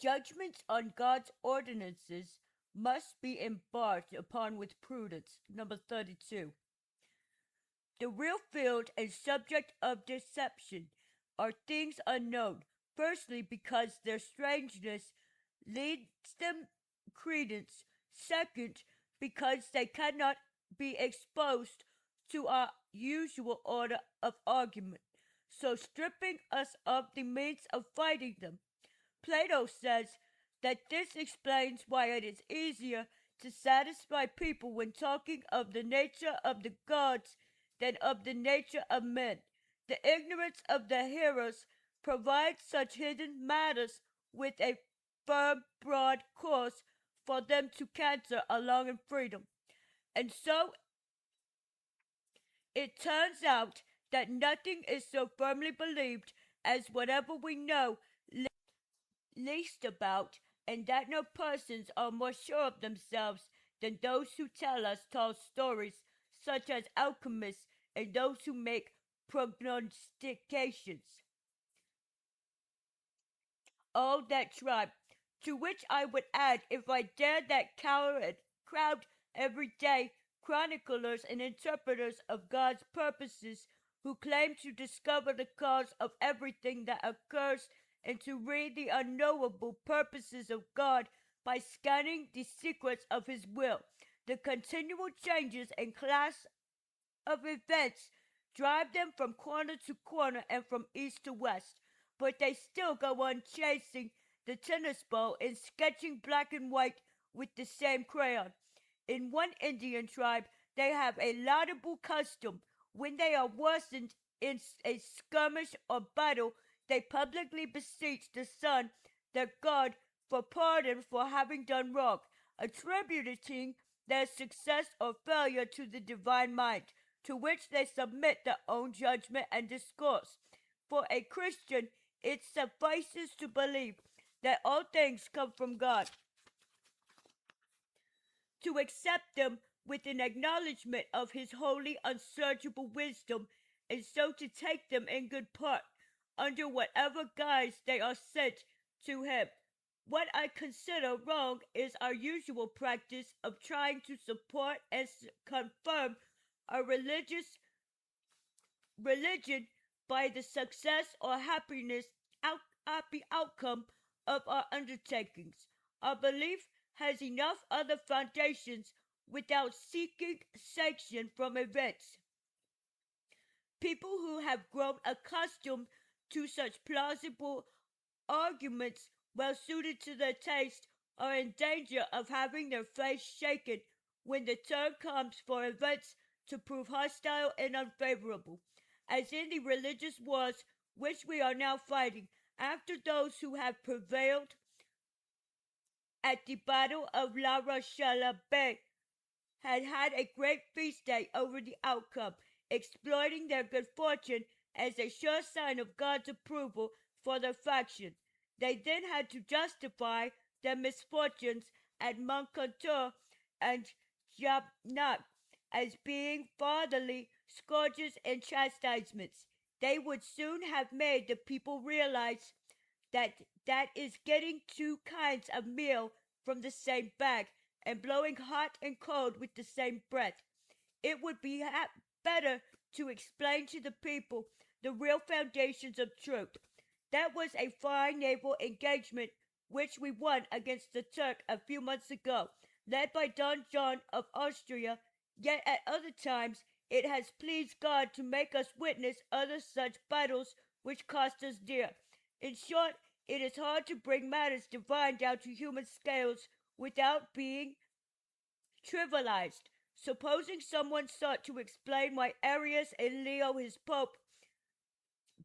Judgments on God's ordinances must be embarked upon with prudence. Number 32. The real field and subject of deception are things unknown, firstly, because their strangeness leads them credence, second, because they cannot be exposed to our usual order of argument, so stripping us of the means of fighting them. Plato says that this explains why it is easier to satisfy people when talking of the nature of the gods than of the nature of men. The ignorance of the hearers provides such hidden matters with a firm, broad course for them to canter along in freedom. And so it turns out that nothing is so firmly believed as whatever we know least about, and that no persons are more sure of themselves than those who tell us tall stories, such as alchemists and those who make prognostications. All that tribe, to which I would add, if I dared, that crowd every day, chroniclers and interpreters of God's purposes, who claim to discover the cause of everything that occurs and to read the unknowable purposes of God by scanning the secrets of His will. The continual changes in class of events drive them from corner to corner and from east to west, but they still go on chasing the tennis ball and sketching black and white with the same crayon. In one Indian tribe, they have a laudable custom. When they are worsened in a skirmish or battle, they publicly beseech the sun, their god, for pardon for having done wrong, attributing their success or failure to the divine mind, to which they submit their own judgment and discourse. For a Christian, it suffices to believe that all things come from God, to accept them with an acknowledgement of His holy, unsearchable wisdom, and so to take them in good part, under whatever guise they are sent to Him. What I consider wrong is our usual practice of trying to support and confirm our religion by the success or happy outcome of our undertakings. Our belief has enough other foundations without seeking sanction from events. People who have grown accustomed to such plausible arguments well suited to their taste are in danger of having their faith shaken when the turn comes for events to prove hostile and unfavorable, as in the religious wars which we are now fighting, after those who have prevailed at the Battle of La Rochelle Bay had a great feast day over the outcome, exploiting their good fortune as a sure sign of God's approval for their faction. They then had to justify their misfortunes at Moncontour and Jabnac as being fatherly scourges and chastisements. They would soon have made the people realize that that is getting two kinds of meal from the same bag and blowing hot and cold with the same breath. It would be better to explain to the people the real foundations of truth. That was a fine naval engagement which we won against the Turk a few months ago, led by Don John of Austria, yet at other times it has pleased God to make us witness other such battles which cost us dear. In short, it is hard to bring matters divine down to human scales without being trivialized. Supposing someone sought to explain why Arius and Leo, his pope,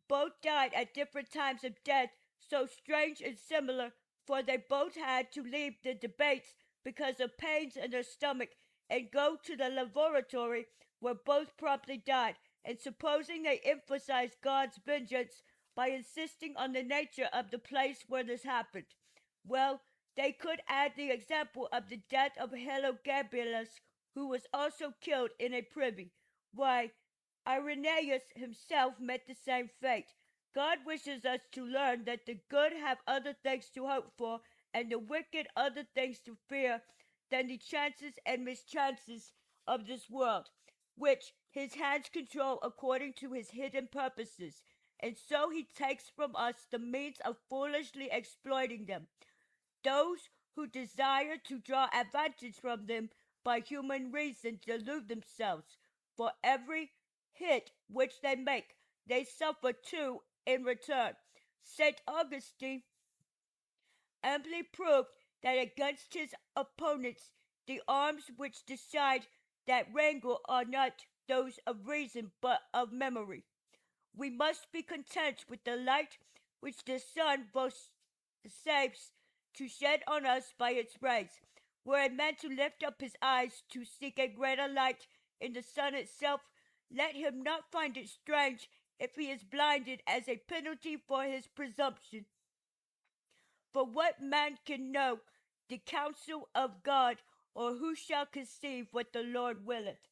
both died at different times of death, so strange and similar, for they both had to leave the debates because of pains in their stomach and go to the laboratory where both promptly died, and supposing they emphasized God's vengeance by insisting on the nature of the place where this happened, well, they could add the example of the death of Heliogabalus, who was also killed in a privy. Why, Irenaeus himself met the same fate. God wishes us to learn that the good have other things to hope for and the wicked other things to fear than the chances and mischances of this world, which his hands control according to his hidden purposes, and so he takes from us the means of foolishly exploiting them. Those who desire to draw advantage from them by human reason delude themselves. For every hit which they make, they suffer too in return. St. Augustine amply proved that against his opponents, the arms which decide that wrangle are not those of reason but of memory. We must be content with the light which the sun vouchsafes to shed on us by its rays. Were a man to lift up his eyes to seek a greater light in the sun itself, let him not find it strange if he is blinded as a penalty for his presumption. For what man can know the counsel of God, or who shall conceive what the Lord willeth?